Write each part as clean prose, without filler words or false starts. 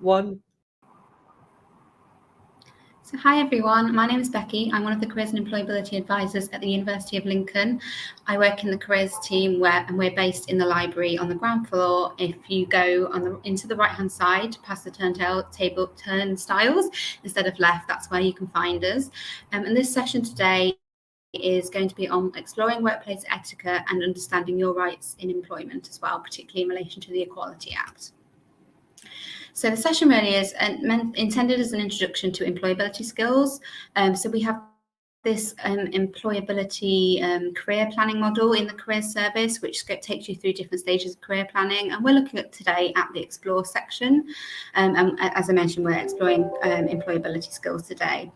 one. So hi everyone, my name is Becki. I'm one of the Careers and Employability Advisors at the University of Lincoln. I work in the Careers team and we're based in the library on the ground floor. If you go into the right-hand side, past the turnstiles, instead of left, that's where you can find us. And this session today is going to be on exploring workplace etiquette and understanding your rights in employment as well, particularly in relation to the Equality Act. So the session really is intended as an introduction to employability skills. So we have this employability career planning model in the careers service, which takes you through different stages of career planning. And we're looking at today at the explore section. And as I mentioned, we're exploring employability skills today.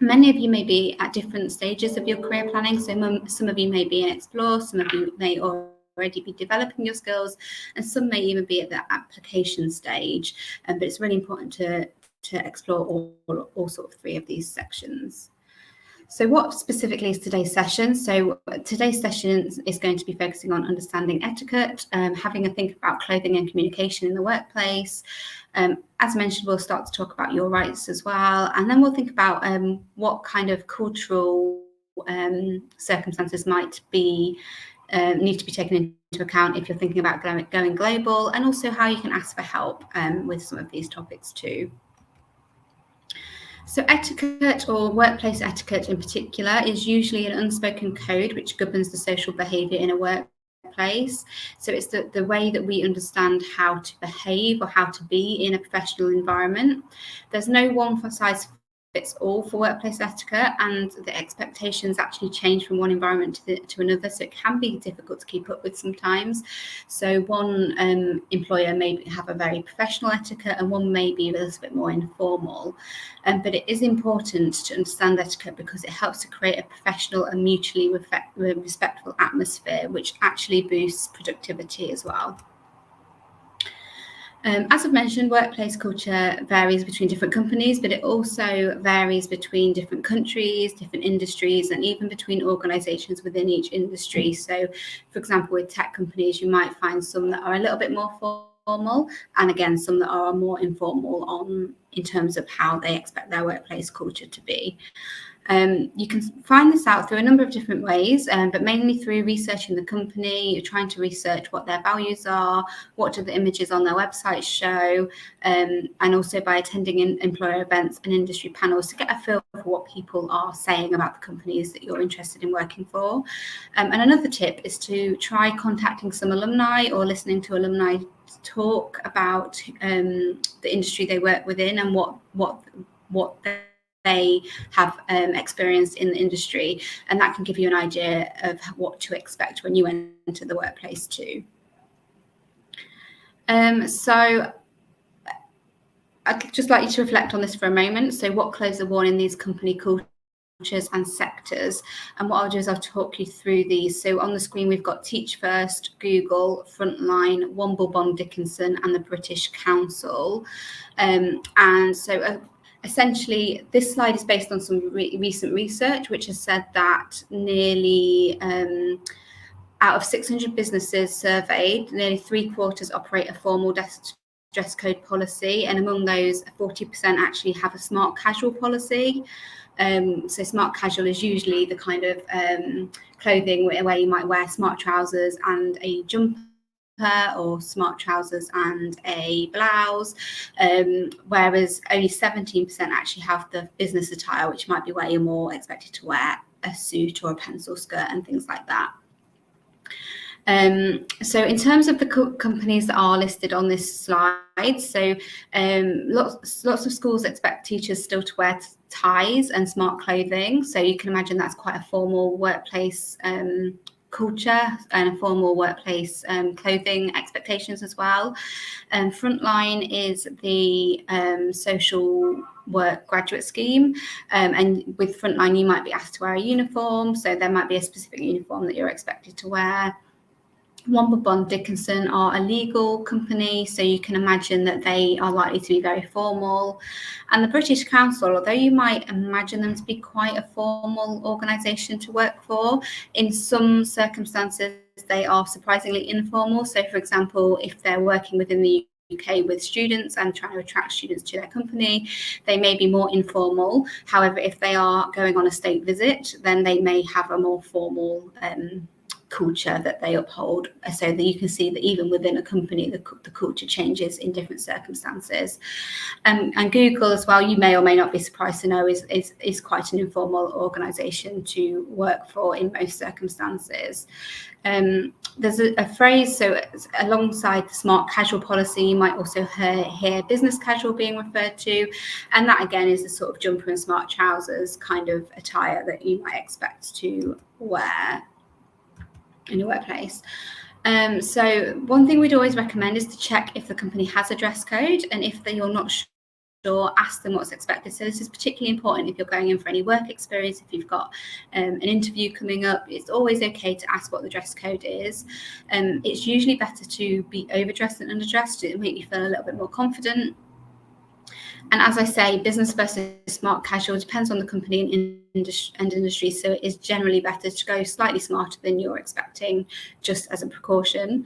Many of you may be at different stages of your career planning. So some of you may be in explore, some of you may already be developing your skills, and some may even be at the application stage. But it's really important to explore all sort of three of these sections. So what specifically is today's session? So today's session is going to be focusing on understanding etiquette, having a think about clothing and communication in the workplace. As mentioned, we'll start to talk about your rights as well. And then we'll think about what kind of cultural circumstances might be need to be taken into account if you're thinking about going global, and also how you can ask for help with some of these topics too. So etiquette, or workplace etiquette in particular, is usually an unspoken code which governs the social behaviour in a workplace. So it's the way that we understand how to behave or how to be in a professional environment. There's no one size fits all for workplace etiquette, and the expectations actually change from one environment to another, so it can be difficult to keep up with sometimes. So one employer may have a very professional etiquette and one may be a little bit more informal, but it is important to understand etiquette because it helps to create a professional and mutually respectful atmosphere, which actually boosts productivity as well. As I've mentioned, workplace culture varies between different companies, but it also varies between different countries, different industries, and even between organisations within each industry. So, for example, with tech companies, you might find some that are a little bit more formal, and again, some that are more informal in terms of how they expect their workplace culture to be. You can find this out through a number of different ways, but mainly through researching the company. You're trying to research what their values are, what do the images on their website show, and also by attending employer events and industry panels to get a feel for what people are saying about the companies that you're interested in working for. And another tip is to try contacting some alumni or listening to alumni talk about the industry they work within and what they have experienced in the industry, and that can give you an idea of what to expect when you enter the workplace too. So I'd just like you to reflect on this for a moment. So what clothes are worn in these company cultures and sectors? And what I'll do is I'll talk you through these. So on the screen we've got Teach First, Google, Frontline, Womble Bond Dickinson and the British Council. And so essentially, this slide is based on some recent research, which has said that nearly out of 600 businesses surveyed, nearly 3/4 operate a formal dress code policy, and among those, 40% actually have a smart casual policy. So smart casual is usually the kind of clothing where you might wear smart trousers and a jumper, or smart trousers and a blouse, whereas only 17% actually have the business attire, which might be where you're more expected to wear a suit or a pencil skirt and things like that. So in terms of the companies that are listed on this slide, so lots of schools expect teachers still to wear ties and smart clothing, so you can imagine that's quite a formal workplace culture and a formal workplace clothing expectations as well. Frontline is the social work graduate scheme, and with Frontline you might be asked to wear a uniform, so there might be a specific uniform that you're expected to wear. Womble Bond Dickinson are a legal company, so you can imagine that they are likely to be very formal. And the British Council, although you might imagine them to be quite a formal organisation to work for, in some circumstances they are surprisingly informal. So, for example, if they're working within the UK with students and trying to attract students to their company. They may be more informal. However, if they are going on a state visit, then they may have a more formal culture that they uphold, so that you can see that even within a company the culture changes in different circumstances. And Google as well, you may or may not be surprised to know, is quite an informal organisation to work for in most circumstances. There's a phrase, so alongside the smart casual policy, you might also hear business casual being referred to, and that again is the sort of jumper and smart trousers kind of attire that you might expect to wear in your workplace. So one thing we'd always recommend is to check if the company has a dress code, and if you're not sure, ask them what's expected. So this is particularly important if you're going in for any work experience, if you've got an interview coming up. It's always okay to ask what the dress code is. It's usually better to be overdressed than underdressed. It'll make you feel a little bit more confident. And as I say, business versus smart casual depends on the company and industry, so it is generally better to go slightly smarter than you're expecting, just as a precaution.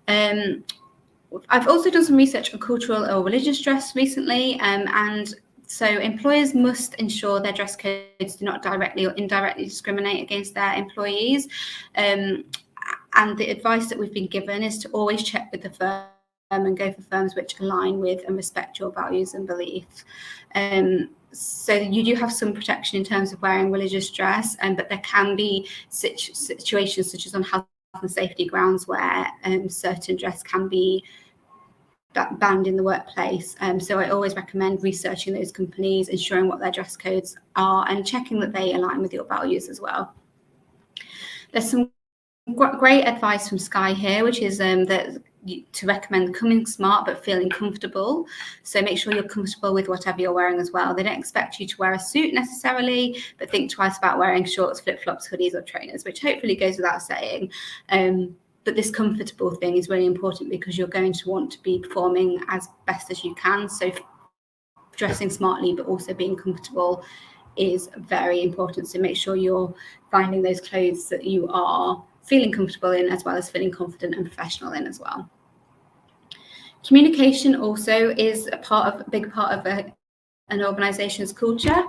I've also done some research on cultural or religious dress recently, and so employers must ensure their dress codes do not directly or indirectly discriminate against their employees. And the advice that we've been given is to always check with the firm and go for firms which align with and respect your values and beliefs. So you do have some protection in terms of wearing religious dress, but there can be situations such as on health and safety grounds where certain dress can be banned in the workplace. So I always recommend researching those companies, ensuring what their dress codes are, and checking that they align with your values as well. There's some great advice from Sky here, which is to recommend coming smart but feeling comfortable. So make sure you're comfortable with whatever you're wearing as well. They don't expect you to wear a suit necessarily, but think twice about wearing shorts, flip-flops, hoodies or trainers, which hopefully goes without saying. But this comfortable thing is really important because you're going to want to be performing as best as you can. So dressing smartly but also being comfortable is very important. So make sure you're finding those clothes that you are feeling comfortable in, as well as feeling confident and professional in as well. Communication also is a big part of an organization's culture,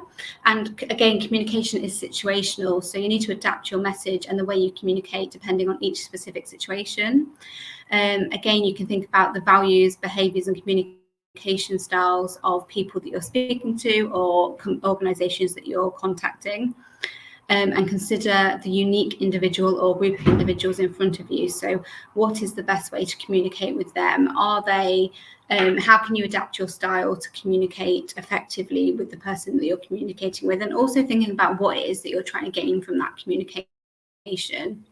and again, communication is situational, so you need to adapt your message and the way you communicate depending on each specific situation. Again, you can think about the values, behaviors and communication styles of people that you're speaking to or organizations that you're contacting. And consider the unique individual or group of individuals in front of you. So what is the best way to communicate with them? How can you adapt your style to communicate effectively with the person that you're communicating with? And also thinking about what it is that you're trying to gain from that communication.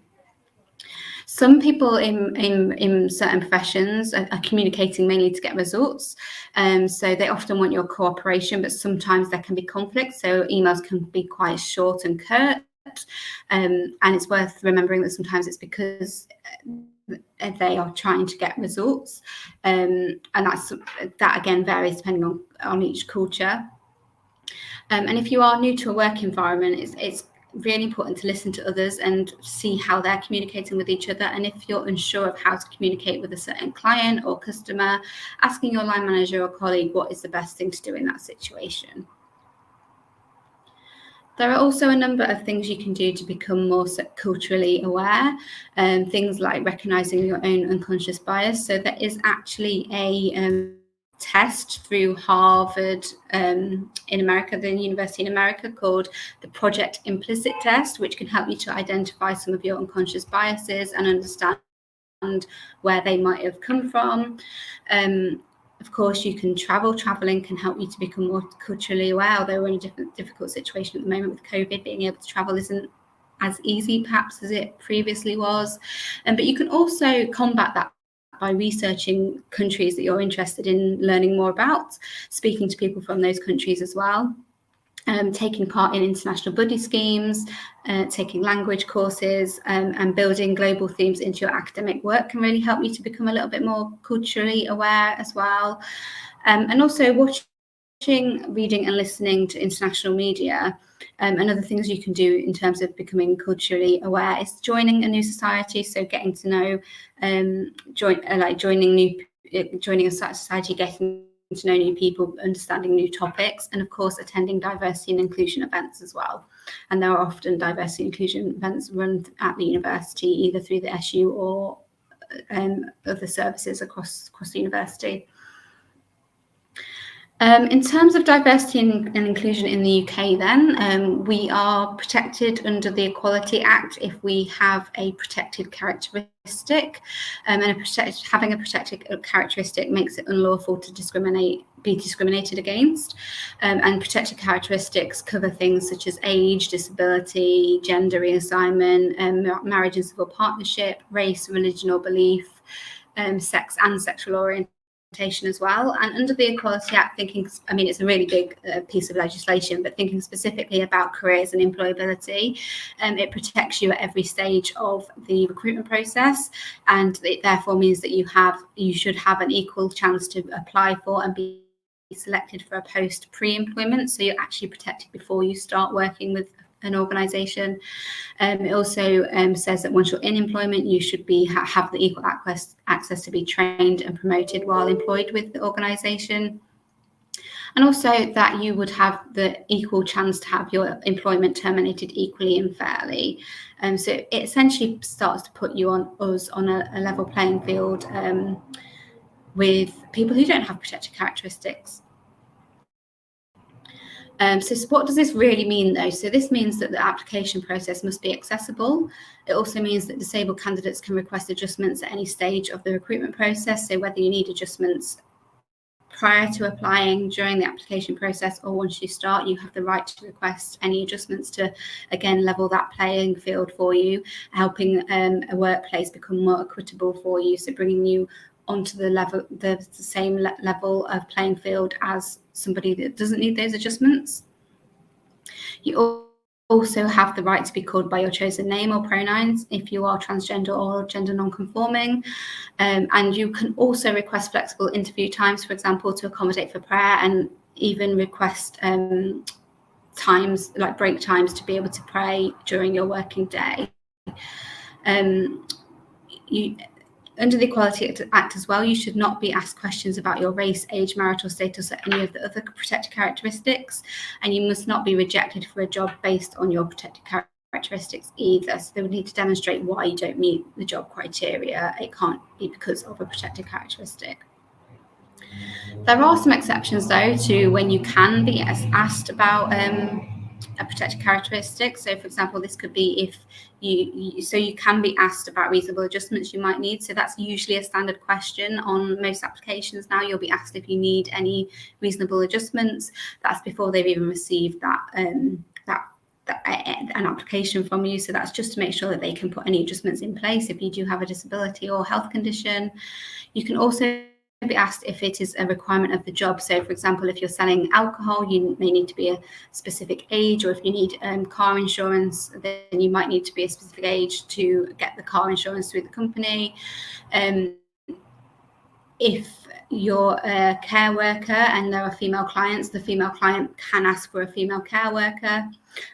Some people in certain professions are communicating mainly to get results. So they often want your cooperation, but sometimes there can be conflict. So emails can be quite short and curt. And it's worth remembering that sometimes it's because they are trying to get results. And that again varies depending on each culture. And if you are new to a work environment, it's really important to listen to others and see how they're communicating with each other. And if you're unsure of how to communicate with a certain client or customer, asking your line manager or colleague what is the best thing to do in that situation. There are also a number of things you can do to become more culturally aware, things like recognizing your own unconscious bias. So there is actually a test through Harvard in America, the university in America, called the Project Implicit Test, which can help you to identify some of your unconscious biases and understand where they might have come from. Of course, you can travel. Traveling can help you to become more culturally aware, although we're in a difficult situation at the moment with COVID. Being able to travel isn't as easy perhaps as it previously was. But you can also combat that by researching countries that you're interested in learning more about, speaking to people from those countries as well, taking part in international buddy schemes, taking language courses, and building global themes into your academic work can really help you to become a little bit more culturally aware as well. And also watching, reading and listening to international media. And other things you can do in terms of becoming culturally aware is joining a new society. So getting to know, joining new joining a society, getting to know new people, understanding new topics, and of course attending diversity and inclusion events as well. And there are often diversity and inclusion events run at the university, either through the SU or other services across the university. In terms of diversity and inclusion in the UK then, we are protected under the Equality Act if we have a protected characteristic, and having a protected characteristic makes it unlawful to be discriminated against, and protected characteristics cover things such as age, disability, gender reassignment, marriage and civil partnership, race, religion or belief, sex and sexual orientation as well. And under the Equality Act, it's a really big piece of legislation, but thinking specifically about careers and employability, it protects you at every stage of the recruitment process, and it therefore means that you should have an equal chance to apply for and be selected for a post pre-employment, so you're actually protected before you start working with an organisation. It also says that once you're in employment, you should have the equal access to be trained and promoted while employed with the organisation, and also that you would have the equal chance to have your employment terminated equally and fairly. So it essentially starts to put you on a level playing field with people who don't have protected characteristics. So what does this really mean, though? So this means that the application process must be accessible. It also means that disabled candidates can request adjustments at any stage of the recruitment process. So whether you need adjustments prior to applying, during the application process, or once you start, you have the right to request any adjustments to, again, level that playing field for you, helping a workplace become more equitable for you. So bringing you onto the same level of playing field as somebody that doesn't need those adjustments. You also have the right to be called by your chosen name or pronouns if you are transgender or gender non-conforming, and you can also request flexible interview times, for example, to accommodate for prayer, and even request times like break times to be able to pray during your working day. Under the Equality Act as well, you should not be asked questions about your race, age, marital status, or any of the other protected characteristics, and you must not be rejected for a job based on your protected characteristics either. So they would need to demonstrate why you don't meet the job criteria. It can't be because of a protected characteristic. There are some exceptions, though, to when you can be asked about a protected characteristic. So, for example, this could be if you can be asked about reasonable adjustments you might need. So that's usually a standard question on most applications now. You'll be asked if you need any reasonable adjustments. That's before they've even received an application from you. So that's just to make sure that they can put any adjustments in place if you do have a disability or health condition. You can also be asked if it is a requirement of the job. So, for example, if you're selling alcohol, you may need to be a specific age, or if you need car insurance, then you might need to be a specific age to get the car insurance through the company. If you're a care worker and there are female clients, the female client can ask for a female care worker.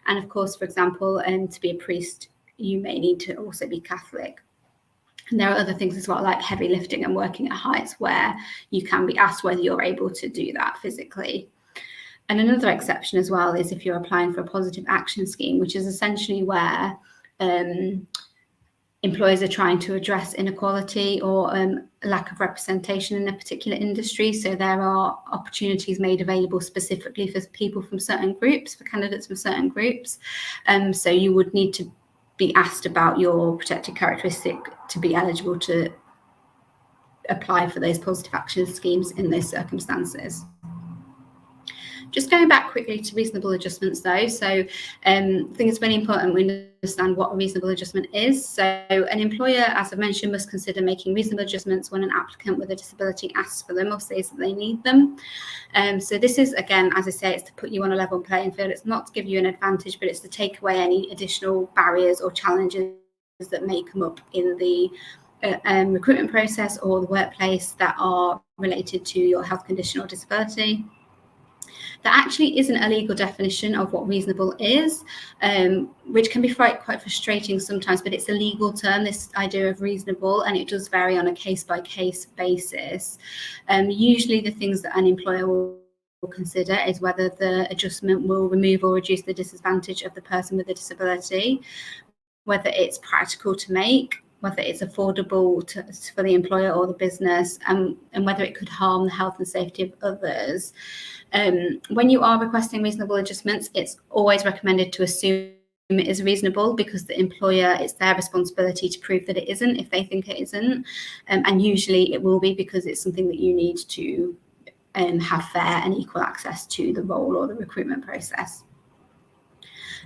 And of course, for example, to be a priest, you may need to also be Catholic. And there are other things as well, like heavy lifting and working at heights, where you can be asked whether you're able to do that physically. And another exception as well is if you're applying for a positive action scheme, which is essentially where employers are trying to address inequality or lack of representation in a particular industry. So there are opportunities made available specifically for people from certain groups, for candidates from certain groups. So you would need to be asked about your protected characteristic to be eligible to apply for those positive action schemes in those circumstances. Just going back quickly to reasonable adjustments, though. So I think it's really important we understand what a reasonable adjustment is. So an employer, as I mentioned, must consider making reasonable adjustments when an applicant with a disability asks for them or says that they need them. So this is, again, as I say, it's to put you on a level playing field. It's not to give you an advantage, but it's to take away any additional barriers or challenges that may come up in the recruitment process or the workplace that are related to your health condition or disability. There actually isn't a legal definition of what reasonable is, which can be quite frustrating sometimes, but it's a legal term, this idea of reasonable, and it does vary on a case-by-case basis. Usually the things that an employer will consider is whether the adjustment will remove or reduce the disadvantage of the person with a disability, whether it's practical to make, whether it's affordable for the employer or the business, and whether it could harm the health and safety of others. When you are requesting reasonable adjustments, it's always recommended to assume it is reasonable, because the employer, it's their responsibility to prove that it isn't if they think it isn't, and usually it will be, because it's something that you need to have fair and equal access to the role or the recruitment process.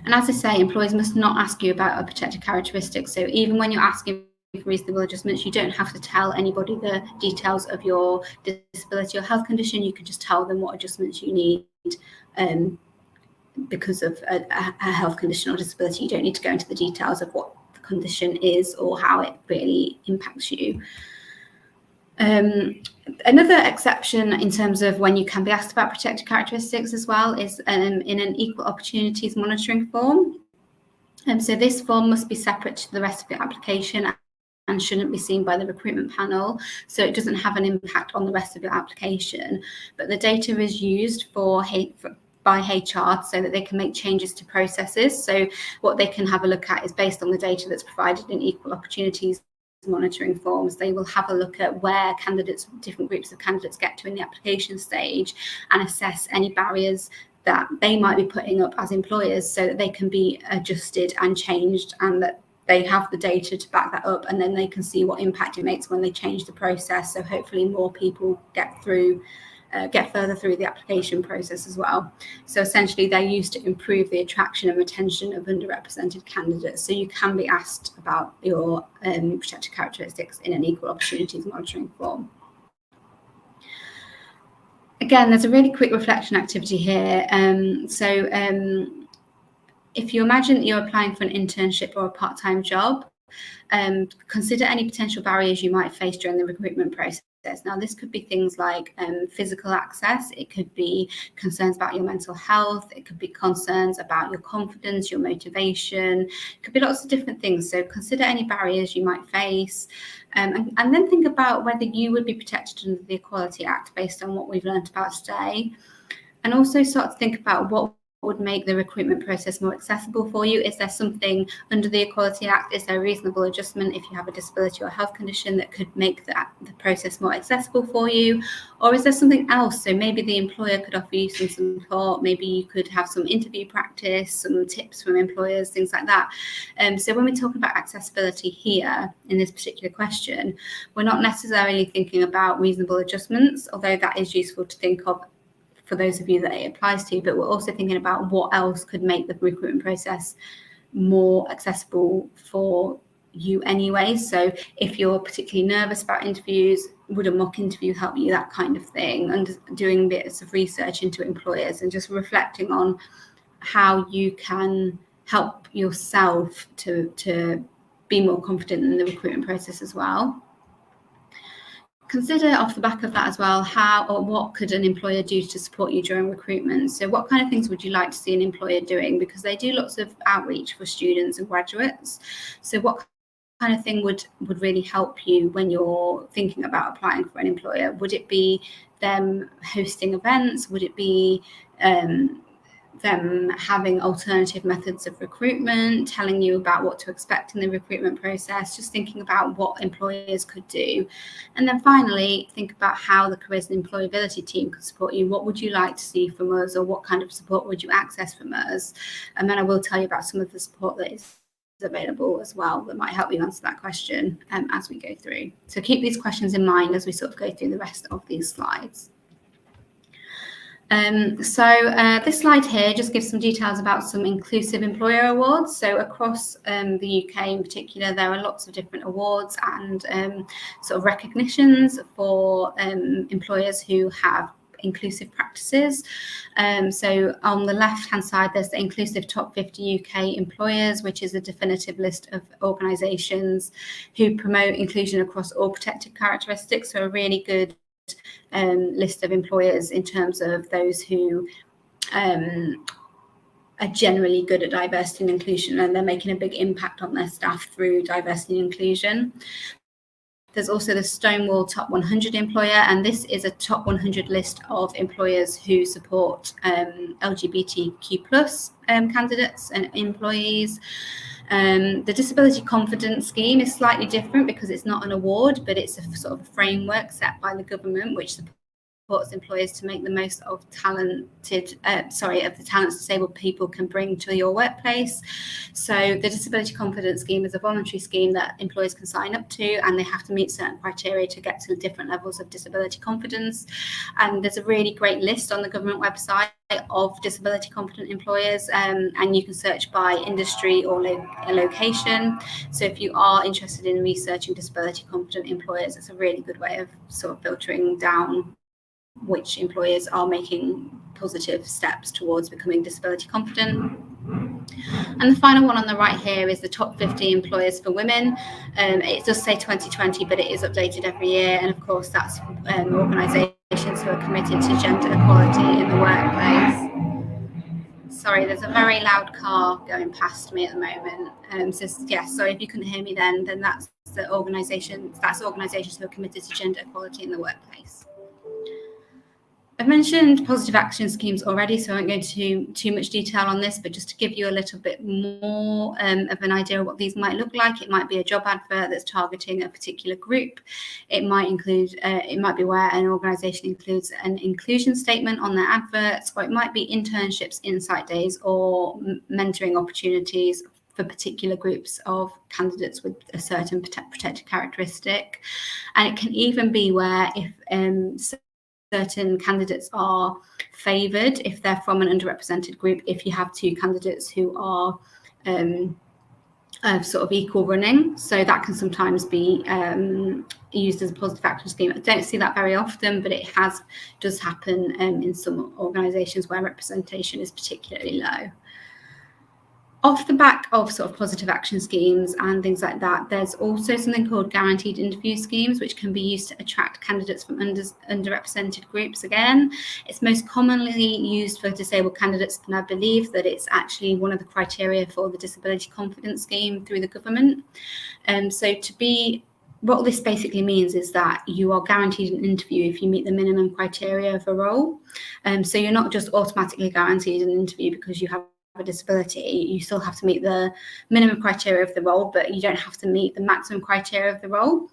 And as I say, employers must not ask you about a protected characteristic. So even when you're asking for reasonable adjustments, you don't have to tell anybody the details of your disability or health condition. You can just tell them what adjustments you need because of a health condition or disability. You don't need to go into the details of what the condition is or how it really impacts you. Another exception in terms of when you can be asked about protected characteristics as well is in an equal opportunities monitoring form. So this form must be separate to the rest of your application and shouldn't be seen by the recruitment panel, so it doesn't have an impact on the rest of your application. But the data is used by HR so that they can make changes to processes. So what they can have a look at is based on the data that's provided in equal opportunities monitoring forms. They will have a look at where different groups of candidates get to in the application stage, and assess any barriers that they might be putting up as employers, so that they can be adjusted and changed, and that they have the data to back that up, and then they can see what impact it makes when they change the process. So hopefully more people get further through the application process as well. So essentially they're used to improve the attraction and retention of underrepresented candidates. So you can be asked about your protected characteristics in an equal opportunities monitoring form. Again, there's a really quick reflection activity here. If you imagine that you're applying for an internship or a part-time job, consider any potential barriers you might face during the recruitment process. Now, this could be things like physical access. It could be concerns about your mental health. It could be concerns about your confidence, your motivation. It could be lots of different things. So consider any barriers you might face, and then think about whether you would be protected under the Equality Act based on what we've learned about today. And also start to think about what would make the recruitment process more accessible for you. Is there something under the Equality Act? Is there a reasonable adjustment if you have a disability or health condition that could make the process more accessible for you? Or is there something else? So maybe the employer could offer you some support. Maybe you could have some interview practice, some tips from employers, things like that. So when we're talking about accessibility here in this particular question, we're not necessarily thinking about reasonable adjustments, although that is useful to think of for those of you that it applies to, but we're also thinking about what else could make the recruitment process more accessible for you anyway. So if you're particularly nervous about interviews, would a mock interview help you, that kind of thing, and doing bits of research into employers and just reflecting on how you can help yourself to be more confident in the recruitment process as well. Consider off the back of that as well, how or what could an employer do to support you during recruitment? So what kind of things would you like to see an employer doing? Because they do lots of outreach for students and graduates. So what kind of thing would really help you when you're thinking about applying for an employer? Would it be them hosting events? Would it be them having alternative methods of recruitment, telling you about what to expect in the recruitment process, just thinking about what employers could do? And then finally, think about how the careers and employability team could support you. What would you like to see from us, or what kind of support would you access from us? And then I will tell you about some of the support that is available as well that might help you answer that question as we go through. So keep these questions in mind as we sort of go through the rest of these slides. This slide here just gives some details about some inclusive employer awards. So across the UK in particular, there are lots of different awards and sort of recognitions for employers who have inclusive practices. So on the left-hand side, there's the Inclusive Top 50 UK Employers, which is a definitive list of organisations who promote inclusion across all protected characteristics. So a really good list of employers in terms of those who are generally good at diversity and inclusion, and they're making a big impact on their staff through diversity and inclusion. There's also the Stonewall Top 100 Employer, and this is a top 100 list of employers who support LGBTQ+ candidates and employees. The Disability Confidence Scheme is slightly different because it's not an award, but it's a sort of framework set by the government which supports employers to make the most of the talents disabled people can bring to your workplace. So the Disability Confidence Scheme is a voluntary scheme that employers can sign up to, and they have to meet certain criteria to get to different levels of disability confidence. And there's a really great list on the government website of disability confident employers, and you can search by industry or location. So if you are interested in researching disability confident employers, it's a really good way of sort of filtering down which employers are making positive steps towards becoming disability confident. And the final one on the right here is the top 50 employers for women. It does say 2020, but it is updated every year. And of course, that's organisations who are committed to gender equality in the workplace. Sorry, there's a very loud car going past me at the moment. So if you couldn't hear me then that's the organisations who are committed to gender equality in the workplace. I've mentioned positive action schemes already, so I won't go into too much detail on this, but just to give you a little bit more of an idea of what these might look like. It might be a job advert that's targeting a particular group. It might be where an organisation includes an inclusion statement on their adverts, or it might be internships, insight days, or mentoring opportunities for particular groups of candidates with a certain protected characteristic. And it can even be where if certain candidates are favoured if they're from an underrepresented group, if you have two candidates who are sort of equal running. So that can sometimes be used as a positive action scheme. I don't see that very often, but it does happen in some organisations where representation is particularly low. Off the back of sort of positive action schemes and things like that, there's also something called guaranteed interview schemes, which can be used to attract candidates from underrepresented groups. Again, it's most commonly used for disabled candidates, and I believe that it's actually one of the criteria for the Disability Confidence Scheme through the government. What this basically means is that you are guaranteed an interview if you meet the minimum criteria of a role. So you're not just automatically guaranteed an interview because you have a disability. You still have to meet the minimum criteria of the role, but you don't have to meet the maximum criteria of the role.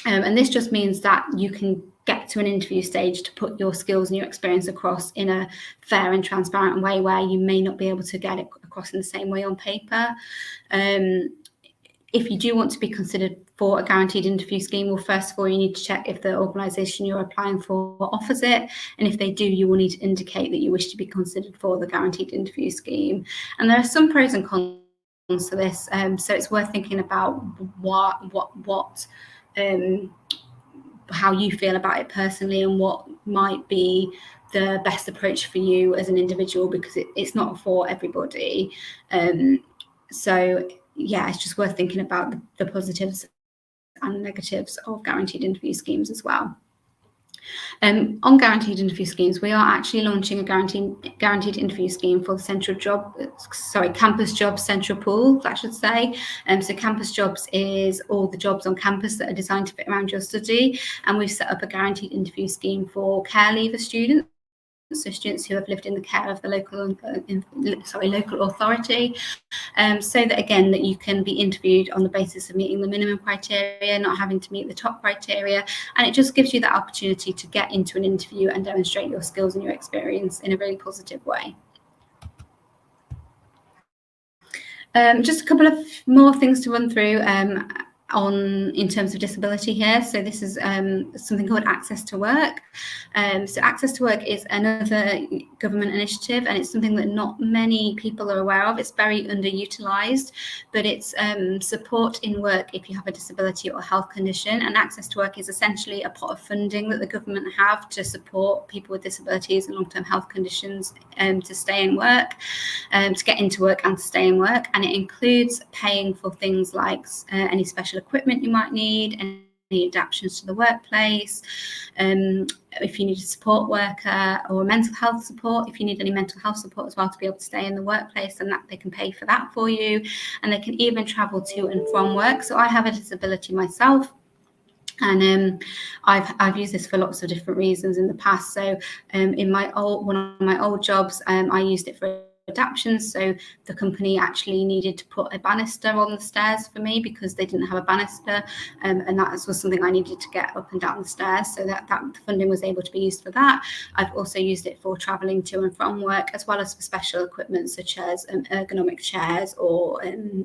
And this just means that you can get to an interview stage to put your skills and your experience across in a fair and transparent way where you may not be able to get it across in the same way on paper. If you do want to be considered for a guaranteed interview scheme, well, first of all, you need to check if the organisation you're applying for offers it. And if they do, you will need to indicate that you wish to be considered for the guaranteed interview scheme. And there are some pros and cons to this. So it's worth thinking about how you feel about it personally and what might be the best approach for you as an individual, because it's not for everybody. It's just worth thinking about the positives and negatives of guaranteed interview schemes as well. On guaranteed interview schemes, we are actually launching a guaranteed interview scheme for the campus jobs central pool, I should say. So campus jobs is all the jobs on campus that are designed to fit around your study, and we've set up a guaranteed interview scheme for care leaver students. So students who have lived in the care of the local authority, so that again that you can be interviewed on the basis of meeting the minimum criteria, not having to meet the top criteria, and it just gives you that opportunity to get into an interview and demonstrate your skills and your experience in a really positive way. Just a couple of more things to run through in terms of disability here. So this is something called Access to Work. So Access to Work is another government initiative, and it's something that not many people are aware of. It's very underutilised, but it's support in work if you have a disability or health condition. And Access to Work is essentially a pot of funding that the government have to support people with disabilities and long-term health conditions to stay in work, to get into work and to stay in work. And it includes paying for things like any special equipment you might need, adaptations to the workplace, if you need a support worker or mental health support, if you need any mental health support as well to be able to stay in the workplace, and that they can pay for that for you. And they can even travel to and from work. So I have a disability myself, and I've used this for lots of different reasons in the past. So in one of my old jobs, I used it for adaptations. So the company actually needed to put a banister on the stairs for me because they didn't have a banister, and that was something I needed to get up and down the stairs, so that funding was able to be used for that. I've also used it for travelling to and from work, as well as for special equipment such as ergonomic chairs or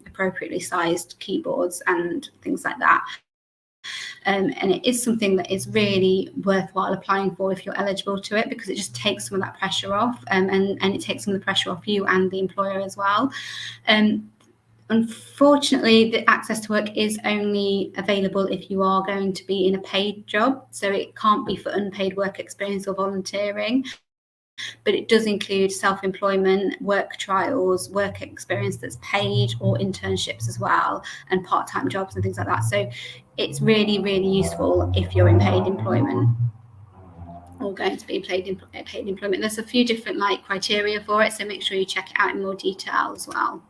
appropriately sized keyboards and things like that. And it is something that is really worthwhile applying for if you're eligible to it, because it just takes some of that pressure off, and it takes some of the pressure off you and the employer as well. Unfortunately, the access to work is only available if you are going to be in a paid job, so it can't be for unpaid work experience or volunteering. But it does include self-employment, work trials, work experience that's paid, or internships as well, and part-time jobs and things like that. So it's really, really useful if you're in paid employment or going to be paid employment. There's a few different criteria for it, so make sure you check it out in more detail as well.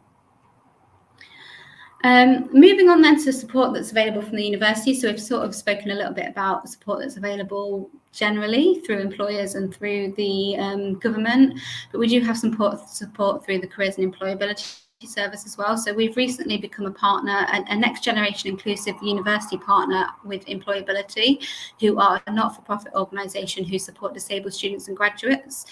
Moving on then to support that's available from the university. So we've sort of spoken a little bit about support that's available generally through employers and through the government, but we do have some support through the Careers and Employability Service as well. So we've recently become a partner, a next generation inclusive university partner with Employability, who are a not-for-profit organisation who support disabled students and graduates.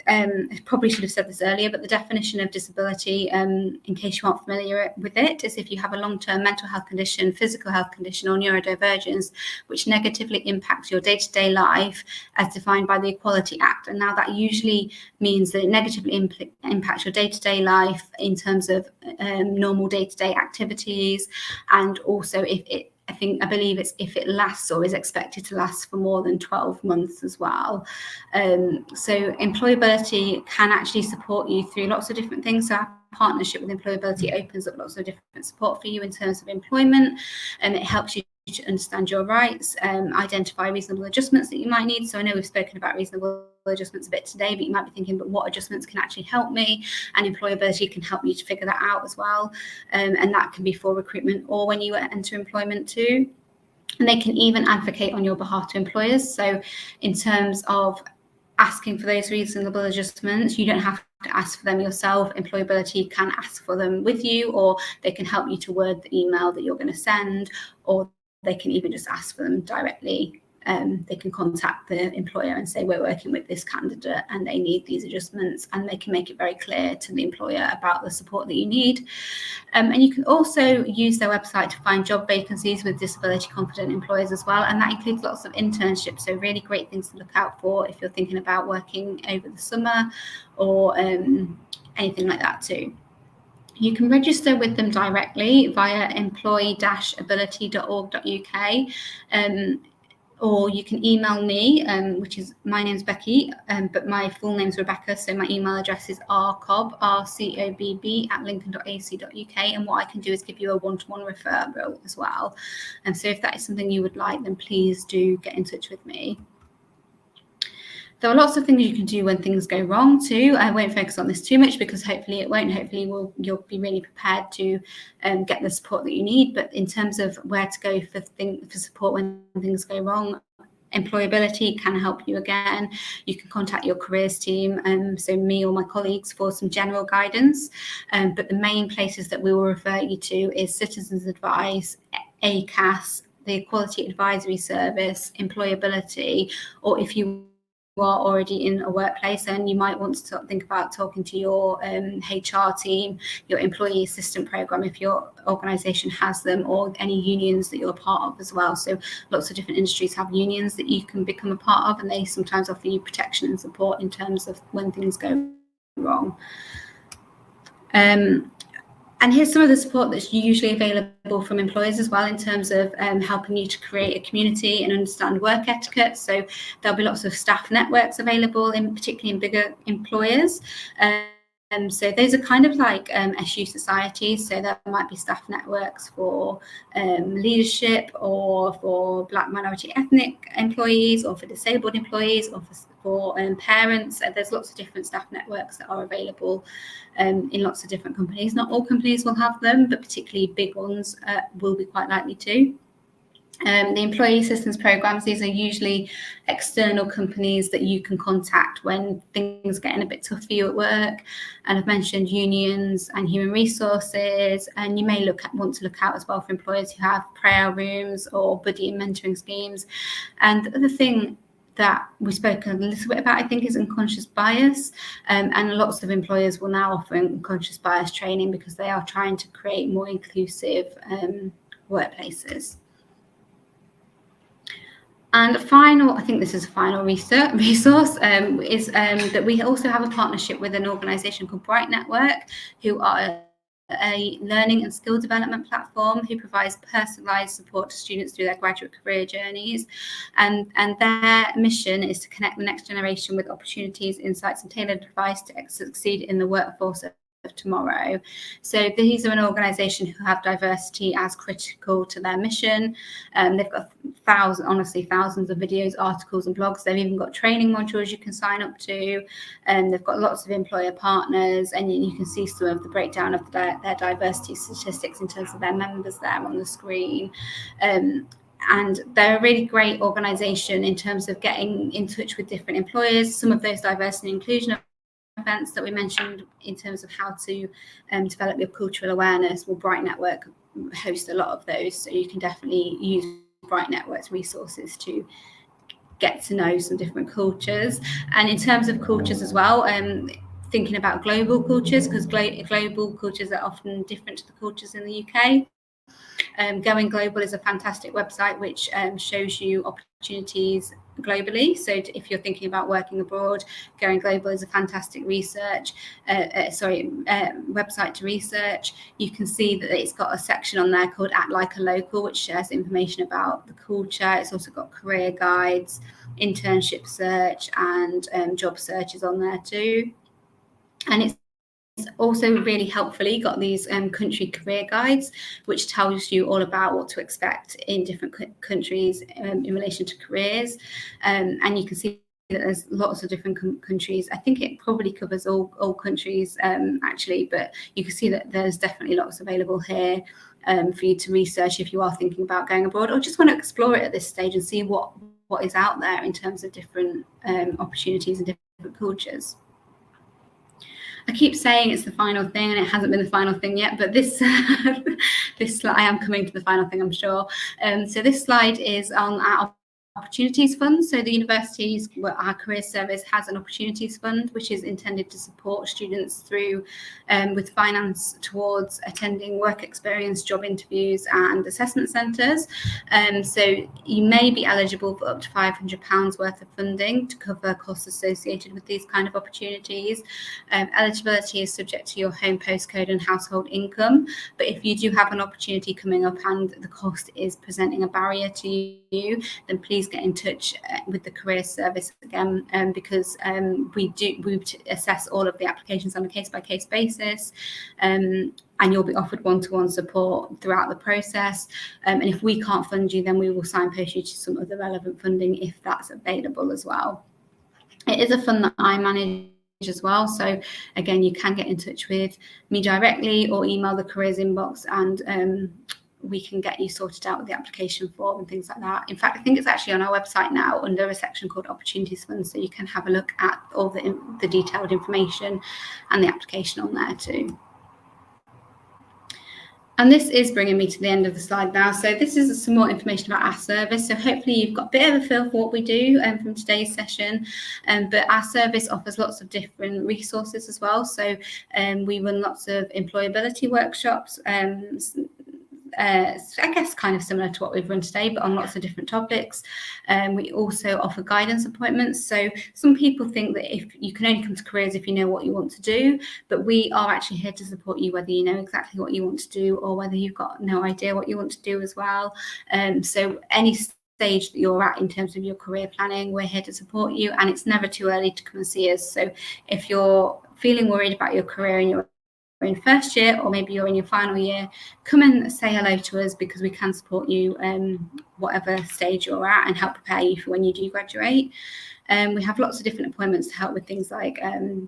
I probably should have said this earlier, but the definition of disability, in case you aren't familiar with it, is if you have a long-term mental health condition, physical health condition, or neurodivergence which negatively impacts your day-to-day life as defined by the Equality Act. And now that usually means that it negatively impacts your day-to-day life in terms of normal day-to-day activities, and also I believe it's if it lasts or is expected to last for more than 12 months as well. So Employability can actually support you through lots of different things. So our partnership with Employability opens up lots of different support for you in terms of employment, and it helps you to understand your rights, identify reasonable adjustments that you might need. So I know we've spoken about reasonable adjustments a bit today, but you might be thinking, but what adjustments can actually help me? And Employability can help you to figure that out as well, and that can be for recruitment or when you enter employment too. And they can even advocate on your behalf to employers. So in terms of asking for those reasonable adjustments, you don't have to ask for them yourself. Employability can ask for them with you, or they can help you to word the email that you're going to send, or they can even just ask for them directly. They can contact the employer and say, we're working with this candidate and they need these adjustments, and they can make it very clear to the employer about the support that you need. And you can also use their website to find job vacancies with disability confident employers as well, and that includes lots of internships, so really great things to look out for if you're thinking about working over the summer or anything like that too. You can register with them directly via employ-ability.org.uk, or you can email me, my name's Becki, but my full name's Rebecca, so my email address is rcobb, rcobb @lincoln.ac.uk, and what I can do is give you a one-to-one referral as well. And so if that is something you would like, then please do get in touch with me. There are lots of things you can do when things go wrong too. I won't focus on this too much because hopefully it won't. Hopefully you'll be really prepared to get the support that you need. But in terms of where to go for support when things go wrong, Employability can help you again. You can contact your careers team, so me or my colleagues, for some general guidance. But the main places that we will refer you to is Citizens Advice, ACAS, the Equality Advisory Service, Employability, or if you are already in a workplace and you might want to think about talking to your HR team, your employee assistant program if your organisation has them, or any unions that you're a part of as well. So lots of different industries have unions that you can become a part of, and they sometimes offer you protection and support in terms of when things go wrong. And here's some of the support that's usually available from employers as well, in terms of helping you to create a community and understand work etiquette. So there'll be lots of staff networks available, particularly in bigger employers. So those are kind of like SU societies. So there might be staff networks for leadership, or for Black minority ethnic employees, or for disabled employees, or for parents. There's lots of different staff networks that are available in lots of different companies. Not all companies will have them, but particularly big ones will be quite likely to. The employee assistance programs, these are usually external companies that you can contact when things are getting a bit tough for you at work. And I've mentioned unions and human resources, and you may want to look out as well for employers who have prayer rooms or buddy and mentoring schemes. And the other thing that we spoke a little bit about, I think, is unconscious bias. And lots of employers will now offer unconscious bias training because they are trying to create more inclusive workplaces. And I think this is a final resource, is that we also have a partnership with an organisation called Bright Network, who are a learning and skill development platform who provides personalised support to students through their graduate career journeys. And their mission is to connect the next generation with opportunities, insights and tailored advice to succeed in the workforce of tomorrow. So these are an organisation who have diversity as critical to their mission. They've got thousands of videos, articles and blogs. They've even got training modules you can sign up to. They've got lots of employer partners, and you can see some of the breakdown of their diversity statistics in terms of their members there on the screen. And they're a really great organisation in terms of getting in touch with different employers. Some of those diversity and inclusion events that we mentioned in terms of how to develop your cultural awareness, well, Bright Network hosts a lot of those, so you can definitely use Bright Network's resources to get to know some different cultures. And in terms of cultures as well, thinking about global cultures, because global cultures are often different to the cultures in the UK. Going Global is a fantastic website which shows you opportunities globally. So if you're thinking about working abroad, Going Global is a fantastic website to research. You can see that it's got a section on there called Act Like a Local, which shares information about the culture. It's also got career guides, internship search, and job searches on there too. And it's also really helpfully got these country career guides, which tells you all about what to expect in different countries in relation to careers. And you can see that there's lots of different countries. I think it probably covers all countries actually, but you can see that there's definitely lots available here for you to research if you are thinking about going abroad or just want to explore it at this stage and see what is out there in terms of different opportunities and different cultures. I keep saying it's the final thing, and it hasn't been the final thing yet, but this slide, I am coming to the final thing, I'm sure. So this slide is on our opportunities fund. So the universities, our career service has an opportunities fund which is intended to support students through with finance towards attending work experience, job interviews and assessment centres. So you may be eligible for up to £500 worth of funding to cover costs associated with these kind of opportunities. Eligibility is subject to your home postcode and household income, but if you do have an opportunity coming up and the cost is presenting a barrier to you, then please get in touch with the career service again, because we assess all of the applications on a case-by-case basis, and you'll be offered one-to-one support throughout the process. And if we can't fund you, then we will signpost you to some other relevant funding if that's available as well. It is a fund that I manage as well, so again, you can get in touch with me directly or email the careers inbox, and we can get you sorted out with the application form and things like that. In fact, I think it's actually on our website now under a section called Opportunities Fund, so you can have a look at all the detailed information and the application on there too. And this is bringing me to the end of the slide now. So this is some more information about our service. So hopefully you've got a bit of a feel for what we do from today's session. But our service offers lots of different resources as well. So we run lots of employability workshops, I guess kind of similar to what we've run today, but on lots of different topics. We also offer guidance appointments. So some people think that if you can only come to careers if you know what you want to do, but we are actually here to support you whether you know exactly what you want to do or whether you've got no idea what you want to do as well. So any stage that you're at in terms of your career planning, we're here to support you, and it's never too early to come and see us. So if you're feeling worried about your career and you're in first year, or maybe you're in your final year, come and say hello to us, because we can support you whatever stage you're at and help prepare you for when you do graduate. We have lots of different appointments to help with things like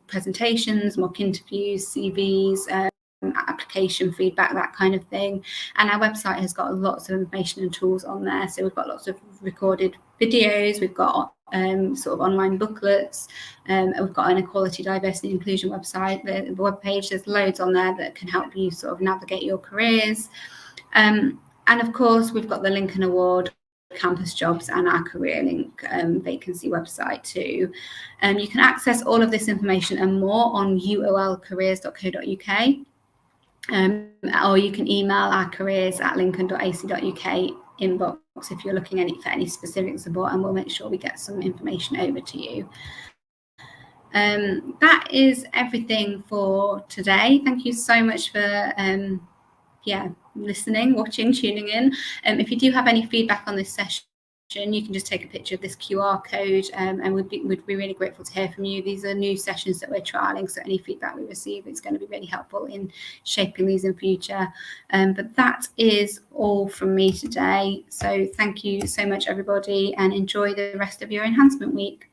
presentations, mock interviews, CVs, application feedback, that kind of thing. And our website has got lots of information and tools on there. So we've got lots of recorded videos, we've got sort of online booklets, we've got an equality, diversity, inclusion website, the webpage. There's loads on there that can help you sort of navigate your careers. And of course, we've got the Lincoln Award, campus jobs, and our career link vacancy website too. You can access all of this information and more on uolcareers.co.uk. Or you can email our careers@lincoln.ac.uk inbox if you're looking for any specific support, and we'll make sure we get some information over to you. That is everything for today. Thank you so much for listening, watching, tuning in. If you do have any feedback on this session, you can just take a picture of this QR code, and we'd be really grateful to hear from you. These are new sessions that we're trialing, so any feedback we receive is going to be really helpful in shaping these in future. But that is all from me today. So thank you so much, everybody, and enjoy the rest of your enhancement week.